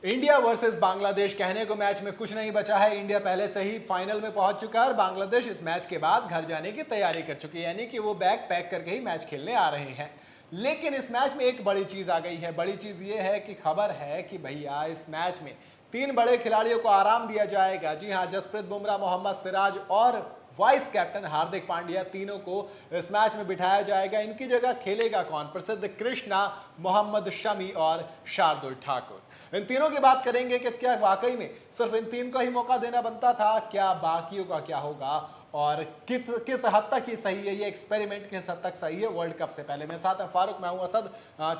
India versus Bangladesh, कहने को match में कुछ नहीं बचा है। इंडिया पहले से ही फाइनल में पहुंच चुका है और बांग्लादेश इस मैच के बाद घर जाने की तैयारी कर चुकी है, यानी कि वो बैग पैक करके ही मैच खेलने आ रहे हैं। लेकिन इस मैच में एक बड़ी चीज आ गई है। बड़ी चीज ये है कि खबर है कि भैया इस मैच में 3 बड़े खिलाड़ियों को आराम दिया जाएगा। जी हां, जसप्रीत बुमराह, मोहम्मद सिराज और वाइस कैप्टन हार्दिक पांड्या, तीनों को इस मैच में बिठाया जाएगा। इनकी जगह खेलेगा कौन? प्रसिद्ध कृष्णा, मोहम्मद शमी और शार्दुल ठाकुर। इन तीनों की बात करेंगे कि क्या वाकई में सिर्फ इन 3 को ही मौका देना बनता था, क्या बाकियों का क्या होगा और किस हद तक ये सही है, ये एक्सपेरिमेंट किस हद तक सही है वर्ल्ड कप से पहले। मेरे साथ है फारूक, मैं हूं असद।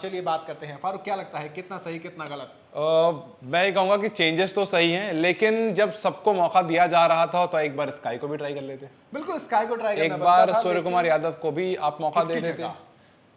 चलिए बात करते हैं। फारूक, क्या लगता है कितना सही कितना गलत? मैं ये कहूंगा कि चेंजेस तो सही हैं, लेकिन जब सबको मौका दिया जा रहा था तो एक बार स्काई को भी ट्राई कर लेते। बिल्कुल, स्काई को ट्राई करना एक बार बनता था, सूर्य कुमार यादव को भी आप मौका दे किसकी देते। जगह?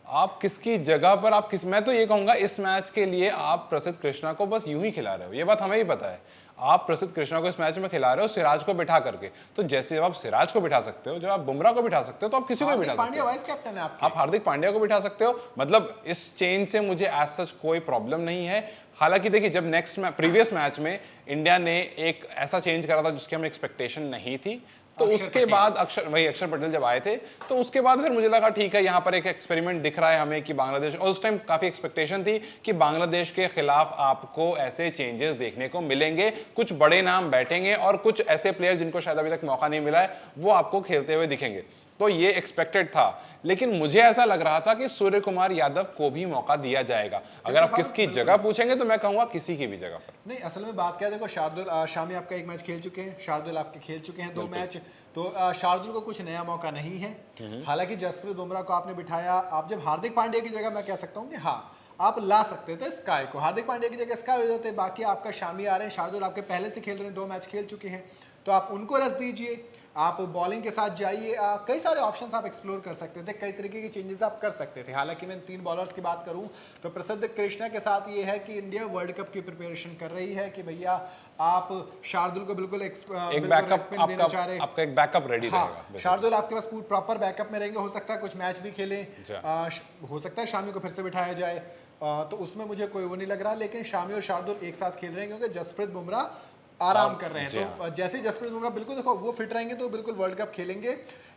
आप किसकी जगह पर आप किस मैं तो ये कहूंगा इस मैच के लिए आप प्रसिद्ध कृष्णा को बस यूं ही खिला रहे हो, ये बात हमें ही पता है। आप प्रसिद्ध कृष्णा को इस मैच में खिला रहे हो सिराज को बिठा करके, तो जैसे जब आप सिराज को बिठा सकते हो, जब आप बुमराह को बिठा सकते हो, तो आप किसी को भी बिठा सकते पांड्या हो। वाइस कैप्टन है आपके। आप हार्दिक पांड्या को बिठा सकते हो। मतलब इस चेंज से मुझे एज सच कोई प्रॉब्लम नहीं है। हालांकि देखिए, जब प्रीवियस मैच में इंडिया ने एक ऐसा चेंज करा था जिसकी हमें एक्सपेक्टेशन नहीं थी, तो उसके बाद अक्षर पटेल जब आए थे, तो उसके बाद फिर मुझे लगा ठीक है, यहाँ पर एक एक्सपेरिमेंट दिख रहा है हमें कि बांग्लादेश, और उस टाइम काफी एक्सपेक्टेशन थी कि बांग्लादेश के खिलाफ आपको ऐसे चेंजेस देखने को मिलेंगे, कुछ बड़े नाम बैठेंगे और कुछ ऐसे प्लेयर जिनको शायद अभी तक मौका नहीं मिला है वो आपको खेलते हुए दिखेंगे। तो ये एक्सपेक्टेड था, लेकिन मुझे ऐसा लग रहा था कि सूर्य कुमार यादव को भी मौका दिया जाएगा। अगर आप किसकी जगह पूछेंगे तो मैं कहूंगा किसी की भी जगह पर। नहीं, असल में बात क्या है, देखो शार्दुल शामी आपका एक मैच खेल चुके हैं, शार्दुल आपके खेल चुके हैं 2 मैच, तो शार्दुल को कुछ नया मौका नहीं है। हालांकि जसप्रीत बुमराह को आपने बिठाया, आप जब हार्दिक पांड्या की जगह मैं कह सकता हूं कि हाँ, आप ला सकते थे स्काई को, हार्दिक पांड्या की जगह स्काई हो जाते। बाकी आपका शामी आ रहे हैं, शार्दुल आपके पहले से खेल रहे हैं, 2 मैच खेल चुके हैं, तो आप उनको रस दीजिए, आप बॉलिंग के साथ जाइए। कई सारे ऑप्शंस आप एक्सप्लोर कर सकते थे, कई तरीके के चेंजेस आप कर सकते थे। हालांकि मैं 3 बॉलर्स की बात करूं तो प्रसिद्ध कृष्णा के साथ ये है कि इंडिया वर्ल्ड कप की प्रिपरेशन कर रही है कि भैया आप शार्दुल को बिल्कुल एक बैकअप आपका एक बैकअप रेडी रहेगा। शार्दुल आपके पास प्रॉपर बैकअप में रहेंगे। हो सकता है कुछ मैच भी खेलें, हो सकता है शामी को फिर से बिठाया जाए, तो उसमें मुझे कोई वो नहीं लग रहा। लेकिन शामी और शार्दुल एक साथ खेल रहे हैं क्योंकि जसप्रीत बुमराह आराम कर रहे हैं। तो जैसे जसप्रीत बुमराह बिल्कुल देखो वो फिट रहेंगे तो बिल्कुल वर्ल्ड कप खेलेंगे।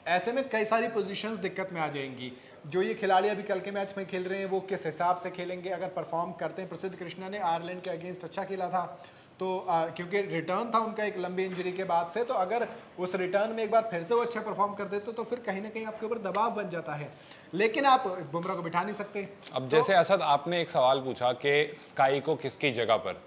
ऐसे में कई सारी पोजीशंस दिक्कत में आ जाएंगी। जो ये खिलाड़ी अभी कल के मैच में खेल रहे हैं वो किस हिसाब से खेलेंगे, अगर परफॉर्म करते हैं। प्रसिद्ध कृष्णा ने आयरलैंड के अगेंस्ट अच्छा खेला था, तो क्योंकि रिटर्न था उनका एक लंबी इंजरी के बाद से, तो अगर उस रिटर्न में एक बार फिर से वो अच्छा परफॉर्म कर देते तो फिर कहीं ना कहीं आपके ऊपर दबाव बन जाता है। लेकिन आप बुमराह को बिठा नहीं सकते। अब जैसे असद आपने एक सवाल पूछा कि स्काई को किसकी जगह पर,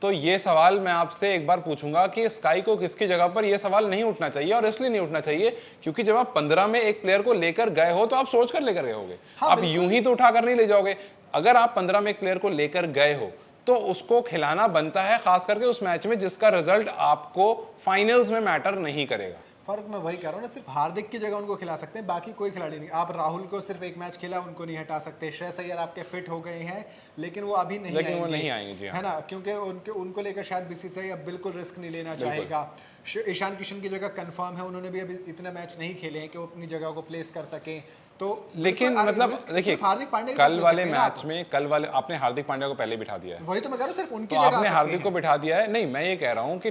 तो ये सवाल मैं आपसे एक बार पूछूंगा कि स्काई को किसकी जगह पर, ये सवाल नहीं उठना चाहिए। और इसलिए नहीं उठना चाहिए क्योंकि जब आप 15 में एक प्लेयर को लेकर गए हो तो आप सोच कर लेकर गए होगे। हाँ, आप यूं ही तो उठाकर नहीं ले जाओगे। अगर आप 15 में एक प्लेयर को लेकर गए हो तो उसको खिलाना बनता है, खास करके उस मैच में जिसका रिजल्ट आपको फाइनल्स में मैटर नहीं करेगा। फर्क मैं वही कह रहा हूँ ना, सिर्फ हार्दिक की जगह उनको खिला सकते हैं, बाकी कोई खिलाड़ी नहीं। आप राहुल को सिर्फ एक मैच खेला, उनको नहीं हटा सकते। श्रेयस अय्यर आपके फिट हो गए हैं लेकिन वो अभी नहीं आएंगे, जी है ना, क्योंकि उनको लेकर शायद बीसीसीआई अब बिल्कुल रिस्क नहीं लेना चाहेगा। ईशान किशन की जगह कंफर्म है, उन्होंने भी अभी इतने मैच नहीं खेले हैं कि वो अपनी जगह को प्लेस कर सकें। तो लेकिन मतलब देखिए, हार्दिक पांड्या कल वाले मैच में आपने हार्दिक पांड्या को पहले बिठा दिया है। वही तो मैं कह रहा हूं, सिर्फ उनकी तो जगह आपने हार्दिक को बिठा दिया है। नहीं, मैं ये कह रहा हूं कि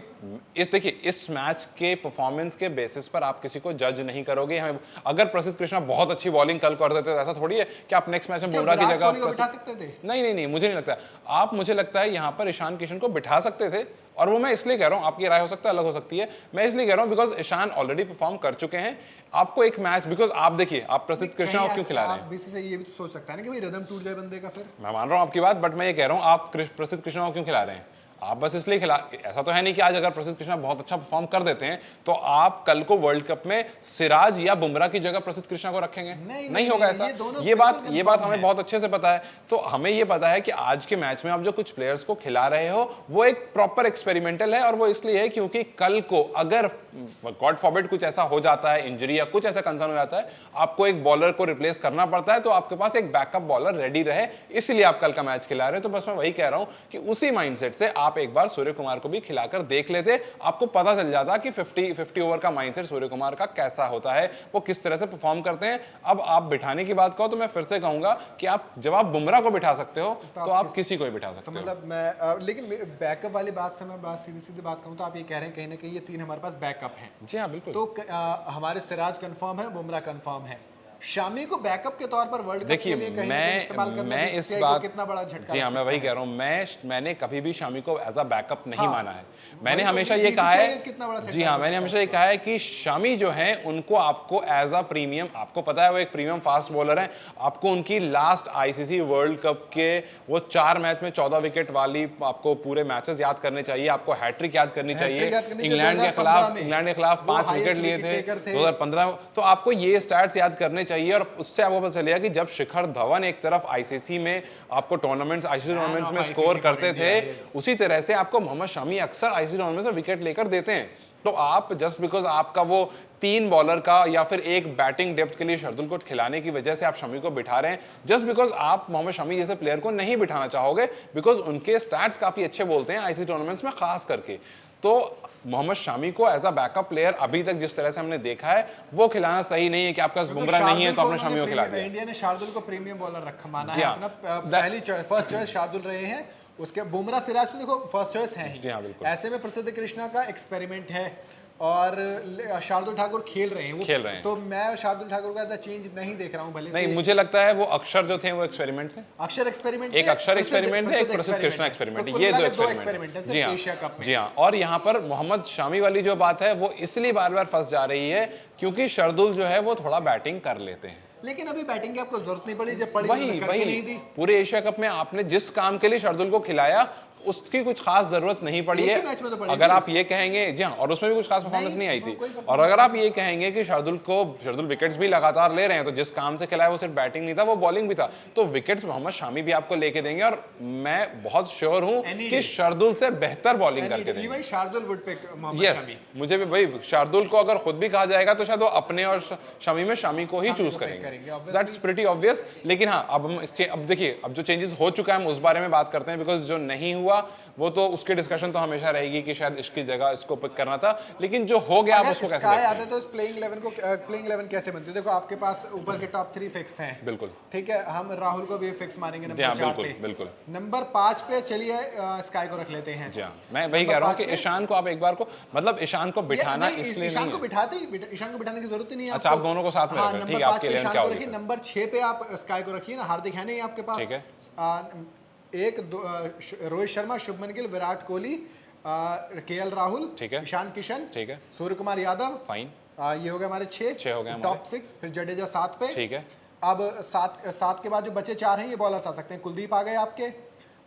देखिए, इस मैच के परफॉर्मेंस के बेसिस पर आप किसी को जज नहीं करोगे। हमें अगर प्रसिद्ध कृष्णा बहुत अच्छी बॉलिंग कल कर देते तो ऐसा थोड़ी है कि आप नेक्स्ट मैच में बुमराह की जगह बिठा सकते थे। नहीं, मुझे नहीं लगता। आप, मुझे लगता है यहाँ पर ईशान किशन को बिठा सकते थे, और वो मैं इसलिए कह रहा हूँ, आपकी राय हो सकता है अलग हो सकती है, मैं इसलिए कह रहा हूँ बिकॉज ईशान ऑलरेडी परफॉर्म कर चुके हैं। आपको एक मैच, बिकॉज आप देखिए, आप प्रसिद्ध कृष्णा को क्यों खिला रहे हैं? बीसीसीआई ये भी तो सोच सकता है ना कि भाई रिदम टूट जाए बंदे का। फिर मैं मान रहा हूँ आपकी बात, बट मैं ये कह रहा हूँ आप प्रसिद्ध कृष्णा को क्यों खिला रहे हैं? आप बस इसलिए खिला, ऐसा तो है नहीं कि आज अगर प्रसिद्ध कृष्णा बहुत अच्छा परफॉर्म कर देते हैं तो आप कल को वर्ल्ड कप में सिराज या बुमराह की जगह प्रसिद्ध कृष्णा को रखेंगे? नहीं होगा ऐसा। ये बात हमें बहुत अच्छे से पता है। तो हमें ये पता है कि आज के मैच में आप जो कुछ प्लेयर्स को खिला रहे हो वो एक प्रॉपर एक्सपेरिमेंटल है, और वो इसलिए है क्योंकि कल को अगर गॉड फॉरबिड कुछ ऐसा हो जाता है, इंजरी या कुछ ऐसा कंसर्न हो जाता है, आपको एक बॉलर को रिप्लेस करना पड़ता है, तो आपके पास एक बैकअप बॉलर रेडी रहे, इसलिए आप कल का मैच खिला रहे हो। तो बस मैं वही कह रहा हूं कि उसी माइंडसेट से आप एक बार सूर्य कुमार को भी खिलाकर देख लेते, आपको पता चल जाता कि 50 ओवर का माइंडसेट सूर्य कुमार का कैसा होता है, वो किस तरह से परफॉर्म करते हैं। अब आप बिठाने की बात कहो तो मैं फिर से कहूंगा कि आप जब आप बुमराह को बिठा सकते हो तो आप किसी को भी बिठा सकते हो। मतलब मैं लेकिन बैकअप वाली बात से मैं सीधी बात कहूं तो आप ये कह रहे हैं कहीं ना कहीं ये 3 हमारे पास बैकअप हैं। जी हाँ बिल्कुल। तो हमारे सिराज कंफर्म है, बुमराह कंफर्म है, शामी को बैकअप के तौर पर वर्ल्ड कप के लिए कहीं ना कहीं इस्तेमाल करना मैं इस BCCI बात को कितना बड़ा झटका जी हाँ लग मैं वही सकता कह रहा हूँ, मैंने कभी भी शामी को एज अ बैकअप नहीं हाँ, माना है। मैंने वही तो हमेशा ये BCCI कहा है, कितना बड़ा जी सेटअप हाँ हो मैंने सकता हमेशा ये कहा है कि शामी जो है उनको आपको एज अ प्रीमियम, आपको पता है वो एक प्रीमियम फास्ट बॉलर है, आपको उनकी लास्ट आईसीसी वर्ल्ड कप के वो 4 मैच में 14 विकेट वाली आपको पूरे मैचेस याद करने चाहिए, आपको हैट्रिक याद करनी चाहिए। इंग्लैंड के खिलाफ 5 विकेट लिए थे 2015 में, तो आपको ये स्टैट्स याद करने चाहिए। और उससे आपको पता चलेगा कि जब शिखर धवन एक तरफ आईसीसी में आपको आईसीसी टूर्नामेंट्स में स्कोर करते थे, उसी तरह से आपको मोहम्मद शमी अक्सर आईसीसी टूर्नामेंट में विकेट लेकर देते हैं। तो आप जस्ट बिकॉज आपका वो 3 बॉलर का या फिर एक बैटिंग डेप्थ के लिए शार्दुल को खिलाने की वजह से आप शमी को बिठा रहे हैं, जस्ट बिकॉज आप मोहम्मद शमी जैसे प्लेयर को नहीं बिठाना चाहोगे बिकॉज उनके स्टैट्स काफी अच्छे बोलते हैं आईसीसी टूर्नामेंट्स में खास करके। तो मोहम्मद शामी को एज अ बैकअप प्लेयर अभी तक जिस तरह से हमने देखा है वो खिलाना सही नहीं है कि आपका बुमराह नहीं है तो आपने शामी को खिला दिया। इंडिया ने शार्दुल को प्रीमियम बॉलर रखा माना जी है, हाँ। अपना पहली फर्स्ट चॉइस शार्दुल रहे हैं, उसके बुमराह सिराज तो देखो फर्स्ट चॉइस है ही। जी हाँ, बिल्कुल। ऐसे में प्रसिद्ध कृष्णा का एक्सपेरिमेंट है और शार्दुल ठाकुर खेल रहे हैं, तो मैं शार्दुल ठाकुर का ऐसा चेंज नहीं देख रहा हूं। भले नहीं, मुझे लगता है वो अक्षर जो थे वो एक्सपेरिमेंट थे। अक्षर एक्सपेरिमेंट, एक अक्षर एक्सपेरिमेंट है, एक प्रसिद्ध कृष्णा एक्सपेरिमेंट, ये दो एक्सपेरिमेंट है। जी हाँ, एशिया कप में। जी हाँ। और यहाँ पर मोहम्मद शामी वाली जो बात है वो इसलिए बार बार फंस जा रही है क्योंकि शार्दुल जो है वो थोड़ा बैटिंग कर लेते हैं, लेकिन अभी बैटिंग की आपको जरूरत नहीं पड़ी, जब पड़ी वही करके नहीं दी। पूरे एशिया कप में आपने जिस काम के लिए शार्दुल को खिलाया उसकी कुछ खास जरूरत नहीं पड़ी है। अगर आप ये कहेंगे, जी हाँ, और उसमें भी कुछ खास परफॉर्मेंस नहीं आई थी। और अगर आप ये कहेंगे कि शार्दुल विकेट्स भी लगातार ले रहे हैं तो जिस काम से खिलाया वो सिर्फ बैटिंग नहीं था, वो बॉलिंग भी था, तो विकेट्स मोहम्मद शामी भी आपको लेके देंगे और मैं बहुत श्योर हूं कि शार्दुल से बेहतर बॉलिंग करके देंगे। Shardul Wood pick Mohammed Shami. मुझे भी भाई शार्दुल को अगर खुद भी कहा जाएगा तो शायद वो अपने और शामी में शामी को ही चूज करेंगे, दैट्स प्रीटी ऑब्वियस। लेकिन हाँ, अब देखिए, अब जो चेंजेस हो चुका है हम उस बारे में बात करते हैं, बिकॉज जो नहीं हुआ वो तो उसकी डिस्कशन तो हमेशा रहेगी कि शायद इसकी जगह इसको पिक करना था, लेकिन जो हो गया आप उसको कैसे देखते हैं? आता तो इस प्लेइंग 11 कैसे बनती है? देखो आपके पास ऊपर के टॉप 3 फिक्स हैं, बिल्कुल ठीक है, हम राहुल को भी फिक्स मानेंगे नंबर 4 पे। बिल्कुल। नंबर 5 पे चलिए स्काई को रख लेते हैं। जी हाँ, मैं वही कह रहा हूँ कि ईशान को आप एक बार को, मतलब ईशान को बिठाना इसलिए ईशान को बिठाने की जरूरत ही नहीं है। अच्छा, आप दोनों को साथ में रखें, ठीक है, आपके लिए क्या होगा? नंबर 6 पे आप स्काई को रखिए ना, हार्दिक है नहीं आपके पास, ठीक है। रोहित शर्मा, शुभमन गिल, विराट कोहली, केएल राहुल, ठीक है, ईशान किशन, ठीक है, सूर्य कुमार यादव, फाइन, ये हो गए हमारे 6 हो गए टॉप 6। फिर जडेजा 7 पे, ठीक है। अब 7 के बाद जो बचे 4 हैं ये बॉलर्स आ सकते हैं। कुलदीप आ गए आपके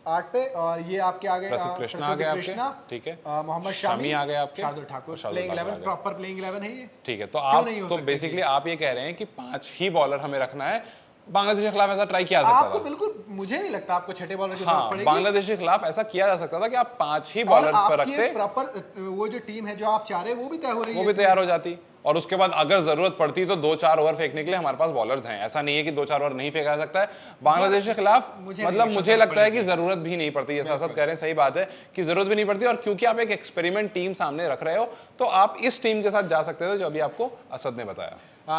8 पे, और ये आपके आ गए प्रसिद्ध कृष्णा आ गए आपके, ठीक है, मोहम्मद शामी आ गए आपके, Shardul Thakur. Playing 11 proper playing 11 है ये, ठीक है। तो आप तो बेसिकली आप ये कह रहे हैं कि 5 ही बॉलर हमें रखना है। बांग्लादेश के खिलाफ ऐसा ट्राई किया जा सकता था। आपको बिल्कुल, मुझे नहीं लगता आपको छठे बॉलर की हाँ, जरूरत पड़ेगी। बांग्लादेश के खिलाफ ऐसा किया जा सकता था कि आप 5 ही बॉलर्स पर रखते, प्रॉपर वो जो टीम है जो आप चाह रहे हैं वो भी तय हो रही है, वो भी तैयार हो जाती, और उसके बाद अगर जरूरत पड़ती तो 2-4 ओवर फेंकने के लिए हमारे पास बॉलर्स हैं। ऐसा नहीं है कि 2-4 ओवर नहीं फेंका जा सकता है बांग्लादेश के खिलाफ। मतलब मुझे लगता है कि जरूरत भी नहीं पड़ती, जैसा सब कह रहे हैं सही बात है कि जरूरत भी नहीं पड़ती। और क्योंकि आप एक एक्सपेरिमेंट टीम सामने रख रहे हो तो आप इस टीम के साथ जा सकते थे जो अभी आपको असद ने बताया।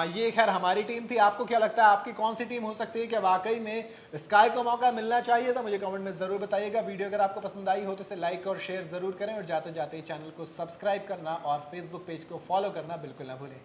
ये खैर हमारी टीम थी। आपको क्या लगता है आपकी कौन सी टीम हो सकती है? क्या वाकई में स्काई को मौका मिलना चाहिए था? मुझे कमेंट में जरूर बताइएगा। वीडियो अगर आपको पसंद आई हो तो इसे लाइक और शेयर जरूर करें, और जाते जाते चैनल को सब्सक्राइब करना और फेसबुक पेज को फॉलो करना बिल्कुल ना भूलें।